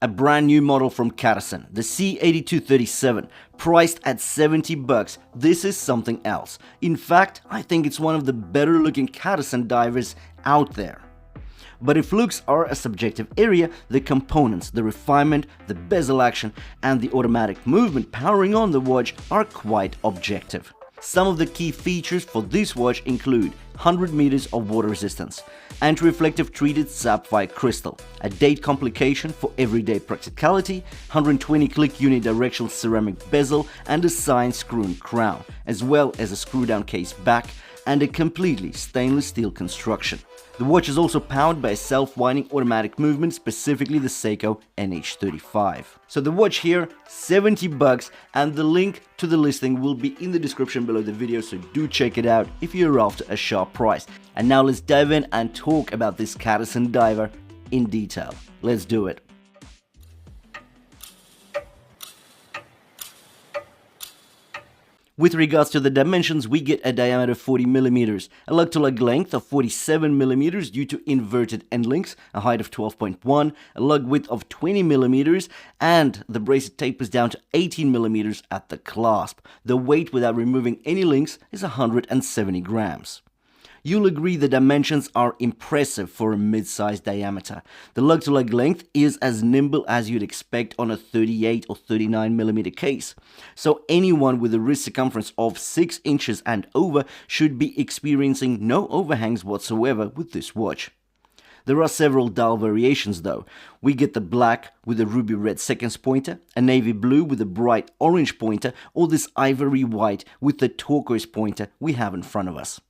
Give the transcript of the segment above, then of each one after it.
A brand new model from CADISEN, the C8237, priced at $70. This is something else. In fact, I think it's one of the better looking CADISEN divers out there. But if looks are a subjective area, the components, the refinement, the bezel action, and the automatic movement powering on the watch are quite objective. Some of the key features for this watch include 100 meters of water resistance, anti-reflective treated sapphire crystal, a date complication for everyday practicality, 120 click unidirectional ceramic bezel and a signed screw-in crown, as well as a screw-down case back and a completely stainless steel construction. The watch is also powered by a self-winding automatic movement, specifically the Seiko NH35. So the watch here, $70, and the link to the listing will be in the description below the video, so do check it out if you're after a sharp price. And now let's dive in and talk about this CADISEN diver in detail. Let's do it. With regards to the dimensions, we get a diameter of 40mm, a lug-to-lug length of 47mm due to inverted end links, a height of 12.1, a lug width of 20mm, and the bracelet tapers down to 18mm at the clasp. The weight without removing any links is 170 grams. You'll agree the dimensions are impressive for a mid-sized diameter. The lug-to-lug length is as nimble as you'd expect on a 38 or 39mm case. So anyone with a wrist circumference of 6 inches and over should be experiencing no overhangs whatsoever with this watch. There are several dial variations though. We get the black with a ruby red seconds pointer, a navy blue with a bright orange pointer, or this ivory white with the turquoise pointer we have in front of us.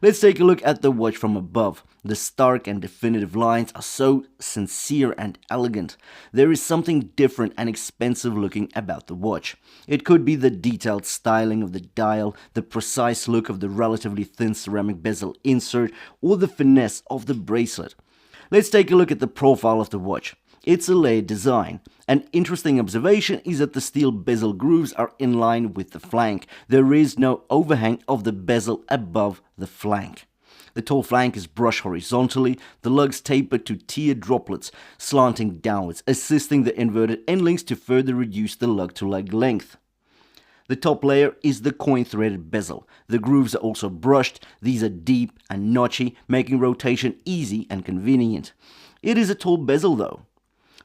Let's take a look at the watch from above. The stark and definitive lines are so sincere and elegant. There is something different and expensive looking about the watch. It could be the detailed styling of the dial, the precise look of the relatively thin ceramic bezel insert, or the finesse of the bracelet. Let's take a look at the profile of the watch. It's a layered design. An interesting observation is that the steel bezel grooves are in line with the flank. There is no overhang of the bezel above the flank. The tall flank is brushed horizontally, the lugs taper to tear droplets, slanting downwards, assisting the inverted end links to further reduce the lug-to-lug length. The top layer is the coin-threaded bezel. The grooves are also brushed. These are deep and notchy, making rotation easy and convenient. It is a tall bezel though.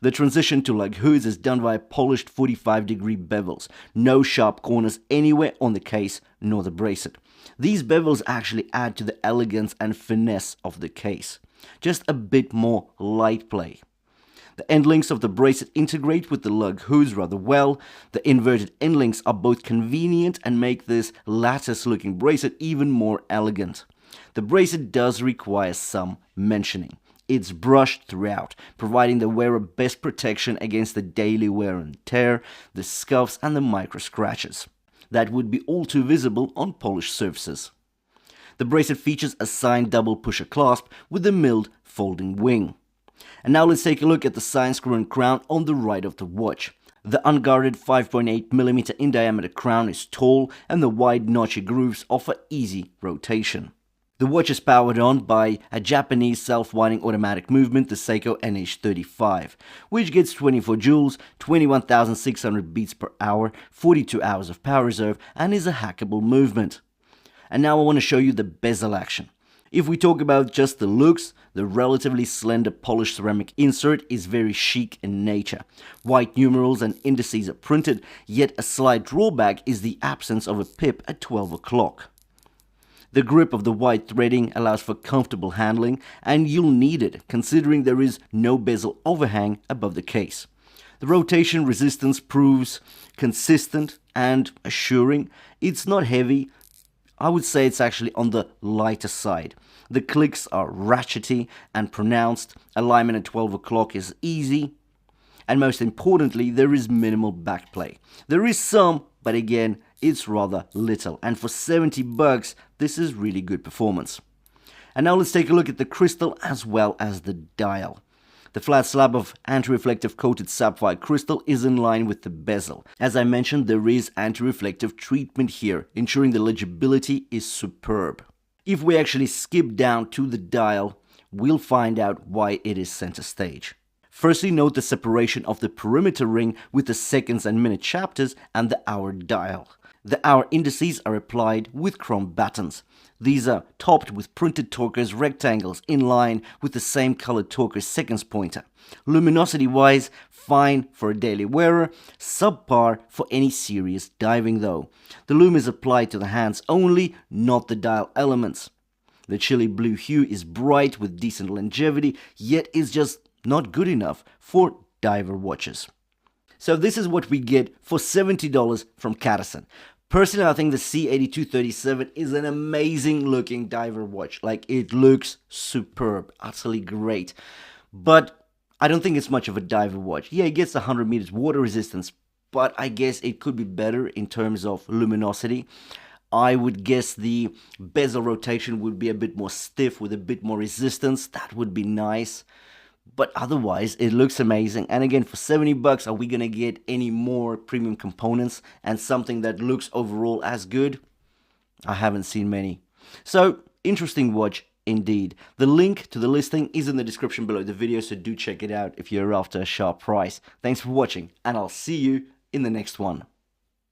The transition to lug hoods is done via polished 45-degree bevels. No sharp corners anywhere on the case nor the bracelet. These bevels actually add to the elegance and finesse of the case. Just a bit more light play. The end links of the bracelet integrate with the lug hoods rather well. The inverted end links are both convenient and make this lattice-looking bracelet even more elegant. The bracelet does require some mentioning. It's brushed throughout, providing the wearer best protection against the daily wear and tear, the scuffs and the micro scratches that would be all too visible on polished surfaces. The bracelet features a signed double pusher clasp with a milled folding wing. And now let's take a look at the signed screw-in crown on the right of the watch. The unguarded 5.8mm in diameter crown is tall and the wide notchy grooves offer easy rotation. The watch is powered on by a Japanese self-winding automatic movement, the Seiko NH35, which gets 24 joules, 21,600 beats per hour, 42 hours of power reserve, and is a hackable movement. And now I want to show you the bezel action. If we talk about just the looks, the relatively slender polished ceramic insert is very chic in nature. White numerals and indices are printed, yet a slight drawback is the absence of a pip at 12 o'clock. The grip of the white threading allows for comfortable handling, and you'll need it considering there is no bezel overhang above the case. The rotation resistance proves consistent and assuring. It's not heavy. I would say it's actually on the lighter side. The clicks are ratchety and pronounced. Alignment at 12 o'clock is easy. And most importantly, there is minimal backplay. There is some, but again, it's rather little. And for $70, this is really good performance. And now let's take a look at the crystal as well as the dial. The flat slab of anti-reflective coated sapphire crystal is in line with the bezel. As I mentioned, there is anti-reflective treatment here, ensuring the legibility is superb. If we actually skip down to the dial, we'll find out why it is center stage. Firstly, note the separation of the perimeter ring with the seconds and minute chapters and the hour dial. The hour indices are applied with chrome buttons. These are topped with printed Torquers rectangles in line with the same colored Torquer seconds pointer. Luminosity wise, fine for a daily wearer, subpar for any serious diving though. The lume is applied to the hands only, not the dial elements. The chili blue hue is bright with decent longevity, yet is just not good enough for diver watches. So this is what we get for $70 from CADISEN. Personally, I think the C8237 is an amazing looking diver watch. Like, it looks superb, utterly great. But I don't think it's much of a diver watch. Yeah, it gets 100 meters water resistance, but I guess it could be better in terms of luminosity. I would guess the bezel rotation would be a bit more stiff with a bit more resistance. That would be nice. But otherwise, it looks amazing. And again, for 70 bucks, are we going to get any more premium components and something that looks overall as good? I haven't seen many. So, interesting watch indeed. The link to the listing is in the description below the video, so do check it out if you're after a sharp price. Thanks for watching, and I'll see you in the next one.